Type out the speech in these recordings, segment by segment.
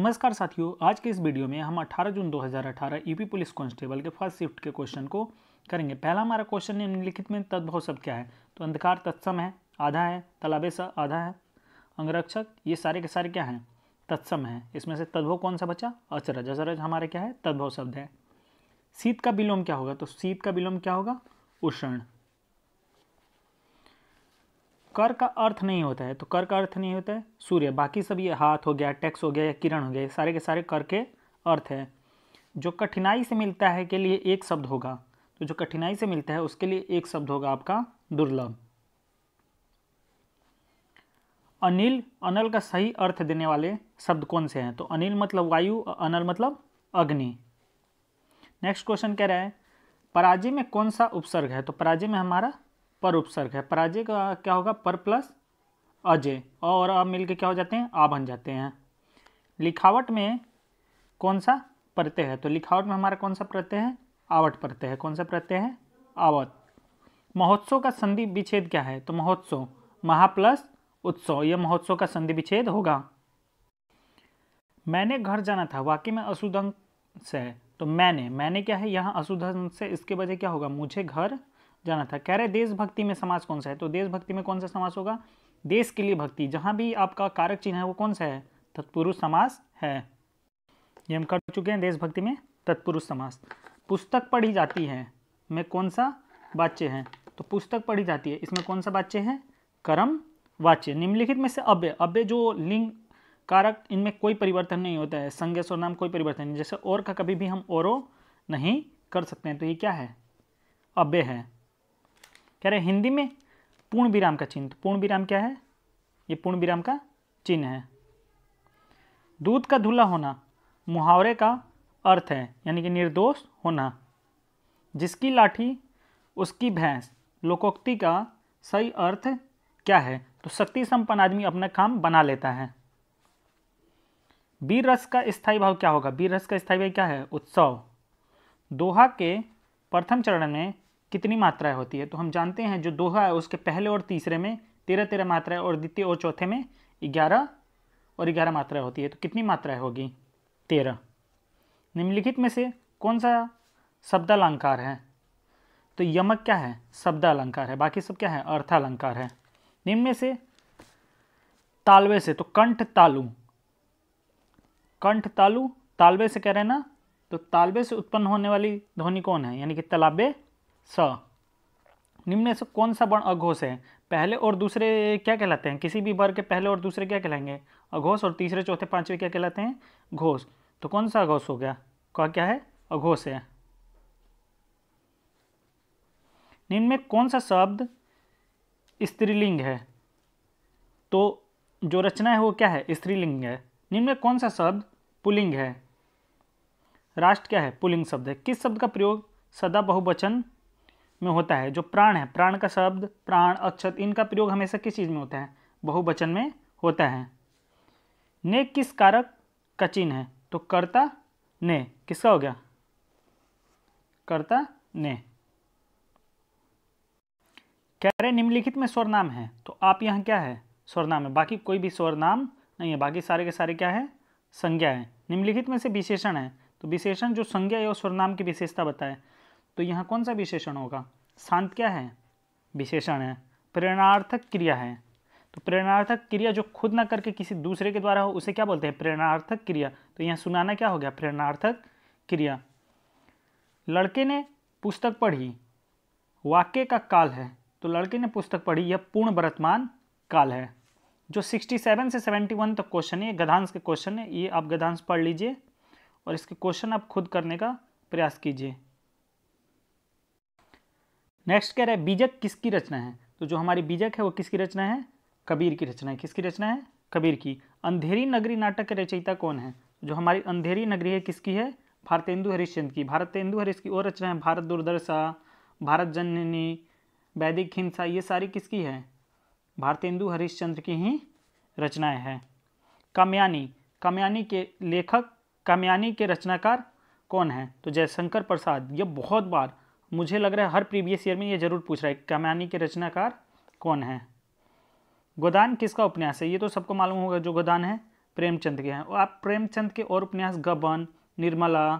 नमस्कार साथियों, आज के इस वीडियो में हम 18 जून 2018 यूपी पुलिस कांस्टेबल के फर्स्ट शिफ्ट के क्वेश्चन को करेंगे। पहला हमारा क्वेश्चन निम्नलिखित में तद्भव शब्द क्या है? तो अंधकार तत्सम है, आधा है। तालाबे सा आधा है। अंगरक्षक, ये सारे के सारे क्या हैं? तत्सम है। इसमें से तद्भव कौन सा बचा? अचरज। अचरज हमारे क्या है? तद्भव शब्द है। शीत का विलोम क्या होगा? तो शीत का विलोम क्या होगा? उष्ण। कर का अर्थ नहीं होता है, तो कर का अर्थ नहीं होता है सूर्य। बाकी सब ये हाथ हो गया, टैक्स हो गया या किरण हो गया, ये सारे के सारे कर के अर्थ है। जो कठिनाई से मिलता है के लिए एक शब्द होगा, तो जो कठिनाई से मिलता है उसके लिए एक शब्द होगा आपका दुर्लभ। अनिल, अनल का सही अर्थ देने वाले शब्द कौन से हैं? तो अनिल मतलब वायु, अनल मतलब अग्नि। नेक्स्ट क्वेश्चन कह रहा है पराजय में कौन सा उपसर्ग है? तो पराजय में हमारा पर उपसर्ग है। पराजय का क्या होगा? पर प्लस अजय, और अब मिलके क्या हो जाते हैं? आ बन जाते हैं। लिखावट में कौन सा प्रत्यय है? तो लिखावट में हमारा कौन सा प्रत्यय है? आवट प्रत्यय है। कौन सा प्रत्यय है? आवत। महोत्सव का संधि विच्छेद क्या है? तो महोत्सव, महा प्लस उत्सव, यह महोत्सव का संधि विच्छेद होगा। मैंने घर जाना था, वाक्य में अशुद्ध अंश है, तो मैंने क्या है? यहाँ अशुद्ध अंश से, इसके वजह क्या होगा? मुझे घर जाना था। कह रहे देशभक्ति में समास कौन सा है? तो देशभक्ति में कौन सा समास होगा? देश के लिए भक्ति। जहां भी आपका कारक चिन्ह है वो कौन सा है? तत्पुरुष समास है। ये हम कर चुके हैं देशभक्ति में तत्पुरुष समास। पुस्तक पढ़ी जाती है में कौन सा वाच्य है? तो पुस्तक पढ़ी जाती है, इसमें कौन सा वाच्य है? कर्म वाच्य। निम्नलिखित में से अव्यय, अव्यय जो लिंग कारक, इनमें कोई परिवर्तन नहीं होता है। संज्ञा सर्वनाम कोई परिवर्तन नहीं। जैसे और का कभी भी हम औरो नहीं कर सकते हैं, तो ये क्या है? अव्यय है। कह रहे हिंदी में पूर्ण विराम का चिन्ह, पूर्ण विराम क्या है? ये पूर्ण विराम का चिन्ह है। दूध का धुला होना मुहावरे का अर्थ है, यानी कि निर्दोष होना। जिसकी लाठी उसकी भैंस, लोकोक्ति का सही अर्थ क्या है? तो शक्ति संपन्न आदमी अपना काम बना लेता है। वीर रस का स्थायी भाव क्या होगा? वीर रस का स्थायी भाव क्या है? उत्सव। दोहा के प्रथम चरण में कितनी मात्राएं होती है? तो हम जानते हैं जो दोहा है उसके पहले और तीसरे में 13 मात्राएं, और द्वितीय और चौथे में 11 और 11 मात्राएं होती है। तो कितनी मात्राएं होगी? 13। निम्नलिखित में से कौन सा शब्दालंकार है? तो यमक क्या है? शब्दालंकार है। बाकी सब क्या है? अर्थालंकार है। निम्न में से तालवे से, तो कंठ तालु, कंठ तालु तालवे से कह रहे हैं ना, तो तालवे से उत्पन्न होने वाली ध्वनि कौन है? यानी कि तलाबे स। निम्न में से कौन सा वर्ण अघोष है? पहले और दूसरे क्या कहलाते हैं? किसी भी वर्ग के पहले और दूसरे क्या कहलाएंगे? अघोष। और तीसरे चौथे पांचवे क्या कहलाते हैं? घोष। तो कौन सा अघोष हो गया? क्या है? अघोष है। निम्न में कौन सा शब्द स्त्रीलिंग है? तो जो रचना है वो क्या है? स्त्रीलिंग है। निम्न में कौन सा शब्द पुल्लिंग है? राष्ट्र क्या है? पुल्लिंग शब्द है। किस शब्द का प्रयोग सदा बहुवचन में होता है? जो प्राण है, प्राण का शब्द, प्राण, अक्षत, इनका प्रयोग हमेशा किस चीज में होता है? बहुवचन में होता है। ने किस कारक का चिन्ह है? तो कर्ता ने। किसका हो गया? कर्ता ने। कह रहे निम्नलिखित में स्वरनाम है, तो आप यहाँ क्या है? स्वरनाम है। बाकी कोई भी स्वरनाम नहीं है, बाकी सारे के सारे क्या है? संज्ञा है। निम्नलिखित में से विशेषण है, तो विशेषण जो संज्ञा या स्वरनाम की विशेषता बताए, तो यहाँ कौन सा विशेषण होगा? शांत क्या है? विशेषण है। प्रेरणार्थक क्रिया है, तो प्रेरणार्थक क्रिया जो खुद ना करके किसी दूसरे के द्वारा हो उसे क्या बोलते हैं? प्रेरणार्थक क्रिया। तो यहाँ सुनाना क्या हो गया? प्रेरणार्थक क्रिया। लड़के ने पुस्तक पढ़ी, वाक्य का काल है, तो लड़के ने पुस्तक पढ़ी यह पूर्ण वर्तमान काल है। जो 67 से 71 तक क्वेश्चन है, गद्यांश के क्वेश्चन है, ये आप गद्यांश पढ़ लीजिए और इसके क्वेश्चन आप खुद करने का प्रयास कीजिए। नेक्स्ट कह रहा है बीजक किसकी रचना है? तो जो हमारी बीजक है वो किसकी रचना है? कबीर की रचना है। किसकी रचना है? कबीर की। अंधेरी नगरी नाटक के रचयिता कौन है? जो हमारी अंधेरी नगरी है किसकी है? भारतेंदु हरिश्चंद्र की। भारतेंदु हरिश्चंद्र की और रचना है भारत दुर्दशा, भारत जननी, वैदिक हिंसा, ये सारी किसकी है? भारतेंदु हरिश्चंद्र की ही रचनाएं हैं। कामयानी, कामयानी के लेखक, कामयानी के रचनाकार कौन है? तो जयशंकर प्रसाद। ये बहुत बार मुझे लग रहा है हर प्रीवियस ईयर में ये जरूर पूछ रहा है कामयानी के रचनाकार कौन है। गोदान किसका उपन्यास है? ये तो सबको मालूम होगा जो गोदान है प्रेमचंद के हैं। और आप प्रेमचंद के और उपन्यास गबन, निर्मला,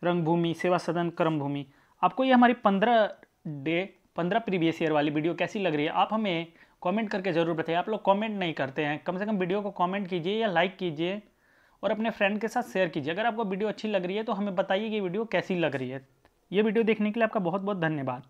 रंगभूमि, सेवा सदन, कर्मभूमि, आपको ये हमारी 15 प्रीवियस ईयर वाली वीडियो कैसी लग रही है आप हमें कमेंट करके ज़रूर बताइए। आप लोग कमेंट नहीं करते हैं, कम से कम वीडियो को कमेंट कीजिए या लाइक कीजिए और अपने फ्रेंड के साथ शेयर कीजिए। अगर आपको वीडियो अच्छी लग रही है तो हमें बताइए कि वीडियो कैसी लग रही है। ये वीडियो देखने के लिए आपका बहुत बहुत धन्यवाद।